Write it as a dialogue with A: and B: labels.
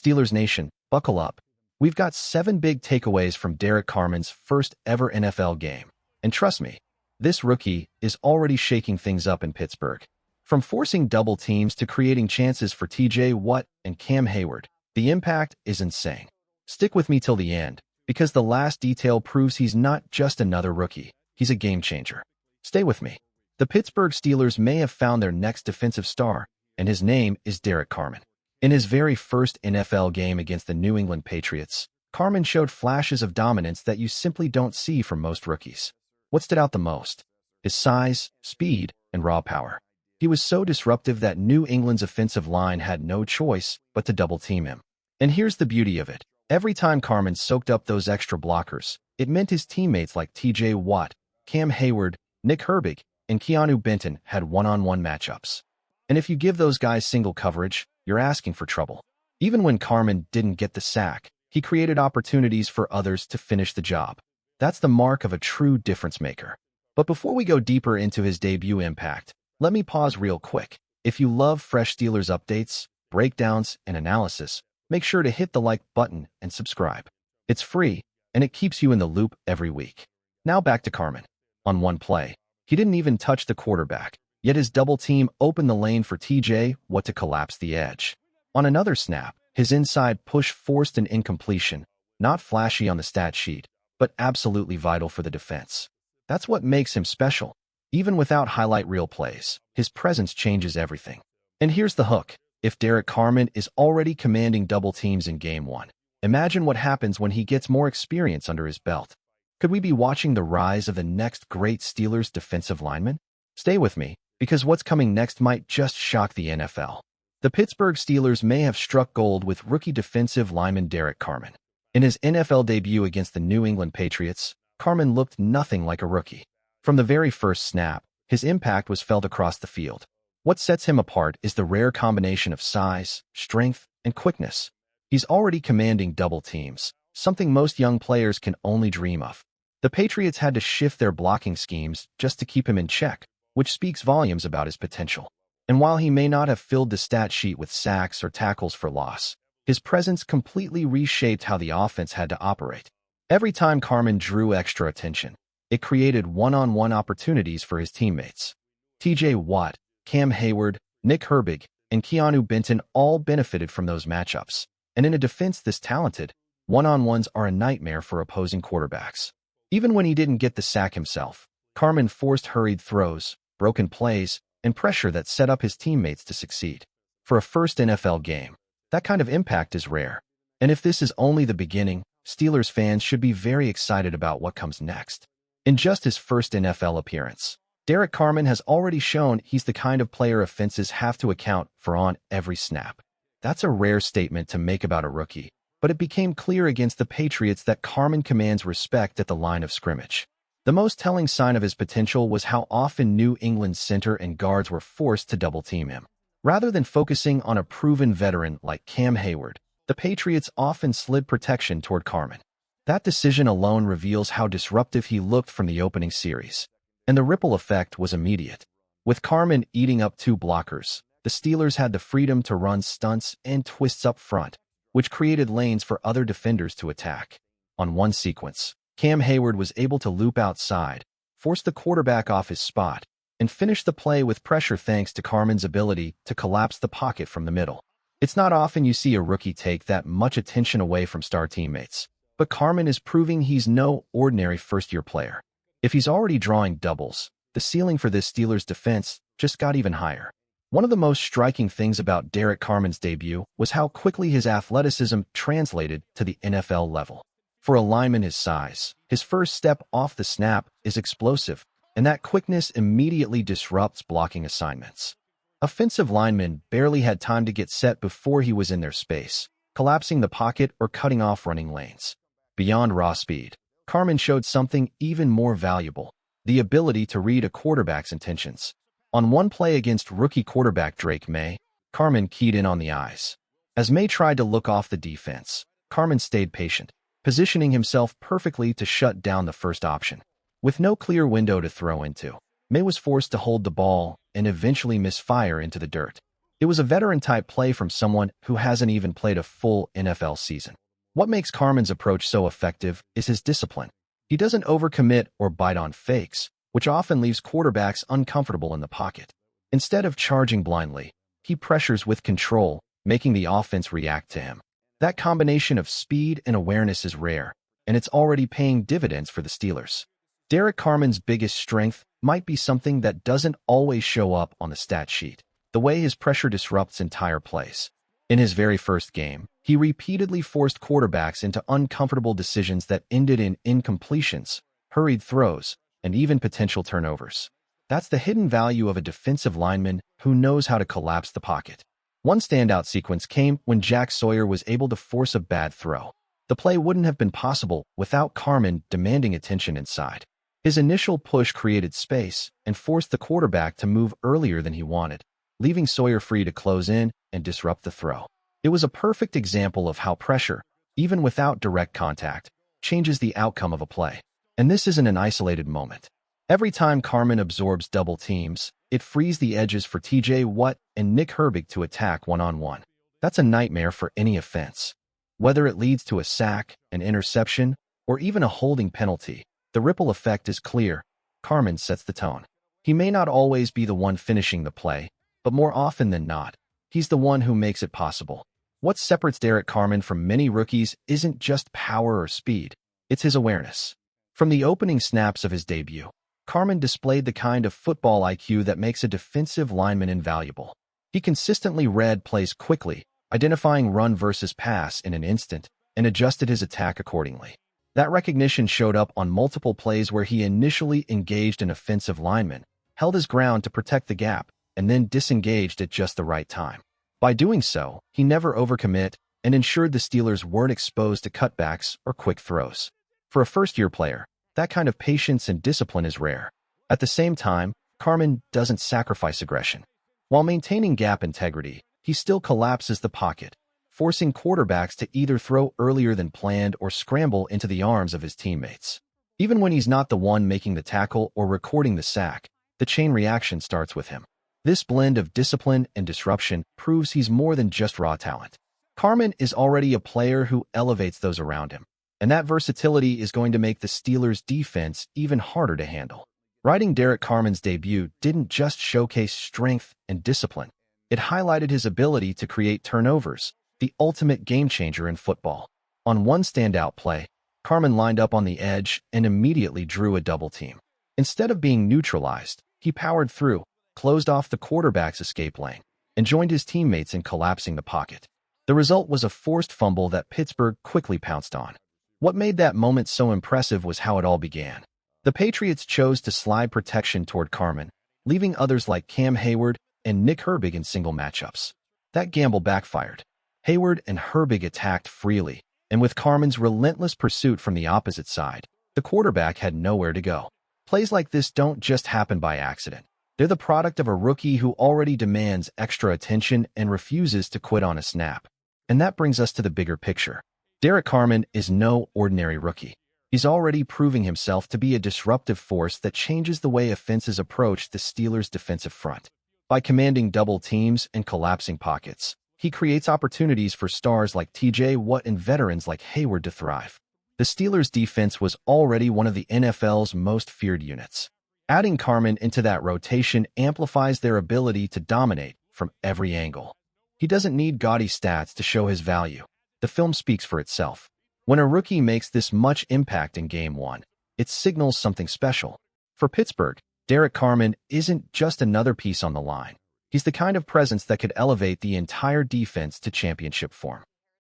A: Steelers Nation, buckle up. We've got 7 big takeaways from Derek Carman's first ever NFL game. And trust me, this rookie is already shaking things up in Pittsburgh. From forcing double teams to creating chances for TJ Watt and Cam Hayward, the impact is insane. Stick with me till the end, because the last detail proves he's not just another rookie, he's a game changer. Stay with me. The Pittsburgh Steelers may have found their next defensive star, and his name is Derek Carman. In his very first NFL game against the New England Patriots, Carman showed flashes of dominance that you simply don't see from most rookies. What stood out the most? His size, speed, and raw power. He was so disruptive that New England's offensive line had no choice but to double-team him. And here's the beauty of it. Every time Carman soaked up those extra blockers, it meant his teammates like TJ Watt, Cam Hayward, Nick Herbig, and Keanu Benton had one-on-one matchups. And if you give those guys single coverage, you're asking for trouble. Even when Carman didn't get the sack, he created opportunities for others to finish the job. That's the mark of a true difference maker. But before we go deeper into his debut impact, let me pause real quick. If you love fresh Steelers updates, breakdowns, and analysis, make sure to hit the like button and subscribe. It's free, and it keeps you in the loop every week. Now back to Carman. On one play, he didn't even touch the quarterback, yet his double team opened the lane for TJ Watt to collapse the edge. On another snap, his inside push forced an incompletion, not flashy on the stat sheet, but absolutely vital for the defense. That's what makes him special. Even without highlight reel plays, his presence changes everything. And here's the hook. If Derek Carman is already commanding double teams in Game 1, imagine what happens when he gets more experience under his belt. Could we be watching the rise of the next great Steelers defensive lineman? Stay with me, because what's coming next might just shock the NFL. The Pittsburgh Steelers may have struck gold with rookie defensive lineman Derek Carman. In his NFL debut against the New England Patriots, Carman looked nothing like a rookie. From the very first snap, his impact was felt across the field. What sets him apart is the rare combination of size, strength, and quickness. He's already commanding double teams, something most young players can only dream of. The Patriots had to shift their blocking schemes just to keep him in check, which speaks volumes about his potential. And while he may not have filled the stat sheet with sacks or tackles for loss, his presence completely reshaped how the offense had to operate. Every time Carman drew extra attention, it created one-on-one opportunities for his teammates. TJ Watt, Cam Hayward, Nick Herbig, and Keanu Benton all benefited from those matchups. And in a defense this talented, one-on-ones are a nightmare for opposing quarterbacks. Even when he didn't get the sack himself, Carman forced hurried throws, broken plays, and pressure that set up his teammates to succeed. For a first NFL game, that kind of impact is rare. And if this is only the beginning, Steelers fans should be very excited about what comes next. In just his first NFL appearance, Derek Carman has already shown he's the kind of player offenses have to account for on every snap. That's a rare statement to make about a rookie, but it became clear against the Patriots that Carman commands respect at the line of scrimmage. The most telling sign of his potential was how often New England's center and guards were forced to double-team him. Rather than focusing on a proven veteran like Cam Hayward, the Patriots often slid protection toward Carman. That decision alone reveals how disruptive he looked from the opening series. And the ripple effect was immediate. With Carman eating up 2 blockers, the Steelers had the freedom to run stunts and twists up front, which created lanes for other defenders to attack. On one sequence, Cam Hayward was able to loop outside, force the quarterback off his spot, and finish the play with pressure thanks to Carman's ability to collapse the pocket from the middle. It's not often you see a rookie take that much attention away from star teammates, but Carman is proving he's no ordinary first-year player. If he's already drawing doubles, the ceiling for this Steelers defense just got even higher. One of the most striking things about Derek Carman's debut was how quickly his athleticism translated to the NFL level. For a lineman his size, his first step off the snap is explosive, and that quickness immediately disrupts blocking assignments. Offensive linemen barely had time to get set before he was in their space, collapsing the pocket or cutting off running lanes. Beyond raw speed, Carman showed something even more valuable, the ability to read a quarterback's intentions. On one play against rookie quarterback Drake May, Carman keyed in on the eyes. As May tried to look off the defense, Carman stayed patient, positioning himself perfectly to shut down the first option. With no clear window to throw into, May was forced to hold the ball and eventually misfire into the dirt. It was a veteran-type play from someone who hasn't even played a full NFL season. What makes Carmen's approach so effective is his discipline. He doesn't overcommit or bite on fakes, which often leaves quarterbacks uncomfortable in the pocket. Instead of charging blindly, he pressures with control, making the offense react to him. That combination of speed and awareness is rare, and it's already paying dividends for the Steelers. Derek Carmen's biggest strength might be something that doesn't always show up on the stat sheet: the way his pressure disrupts entire plays. In his very first game, he repeatedly forced quarterbacks into uncomfortable decisions that ended in incompletions, hurried throws, and even potential turnovers. That's the hidden value of a defensive lineman who knows how to collapse the pocket. One standout sequence came when Jack Sawyer was able to force a bad throw. The play wouldn't have been possible without Carmen demanding attention inside. His initial push created space and forced the quarterback to move earlier than he wanted, leaving Sawyer free to close in and disrupt the throw. It was a perfect example of how pressure, even without direct contact, changes the outcome of a play. And this isn't an isolated moment. Every time Carmen absorbs double teams, it frees the edges for TJ Watt and Nick Herbig to attack one-on-one. That's a nightmare for any offense. Whether it leads to a sack, an interception, or even a holding penalty, the ripple effect is clear. Carmen sets the tone. He may not always be the one finishing the play, but more often than not, he's the one who makes it possible. What separates Derek Carmen from many rookies isn't just power or speed, it's his awareness. From the opening snaps of his debut, Carmen displayed the kind of football IQ that makes a defensive lineman invaluable. He consistently read plays quickly, identifying run versus pass in an instant, and adjusted his attack accordingly. That recognition showed up on multiple plays where he initially engaged an offensive lineman, held his ground to protect the gap, and then disengaged at just the right time. By doing so, he never overcommit and ensured the Steelers weren't exposed to cutbacks or quick throws. For a first-year player, that kind of patience and discipline is rare. At the same time, Carmen doesn't sacrifice aggression. While maintaining gap integrity, he still collapses the pocket, forcing quarterbacks to either throw earlier than planned or scramble into the arms of his teammates. Even when he's not the one making the tackle or recording the sack, the chain reaction starts with him. This blend of discipline and disruption proves he's more than just raw talent. Carmen is already a player who elevates those around him, and that versatility is going to make the Steelers' defense even harder to handle. Writing Derek Carmen's debut didn't just showcase strength and discipline. It highlighted his ability to create turnovers, the ultimate game-changer in football. On one standout play, Carmen lined up on the edge and immediately drew a double team. Instead of being neutralized, he powered through, closed off the quarterback's escape lane, and joined his teammates in collapsing the pocket. The result was a forced fumble that Pittsburgh quickly pounced on. What made that moment so impressive was how it all began. The Patriots chose to slide protection toward Carmen, leaving others like Cam Hayward and Nick Herbig in single matchups. That gamble backfired. Hayward and Herbig attacked freely, and with Carmen's relentless pursuit from the opposite side, the quarterback had nowhere to go. Plays like this don't just happen by accident. They're the product of a rookie who already demands extra attention and refuses to quit on a snap. And that brings us to the bigger picture. Derek Carmen is no ordinary rookie. He's already proving himself to be a disruptive force that changes the way offenses approach the Steelers' defensive front. By commanding double teams and collapsing pockets, he creates opportunities for stars like TJ Watt and veterans like Hayward to thrive. The Steelers' defense was already one of the NFL's most feared units. Adding Carmen into that rotation amplifies their ability to dominate from every angle. He doesn't need gaudy stats to show his value. The film speaks for itself. When a rookie makes this much impact in Game 1, it signals something special. For Pittsburgh, Derek Carmen isn't just another piece on the line. He's the kind of presence that could elevate the entire defense to championship form.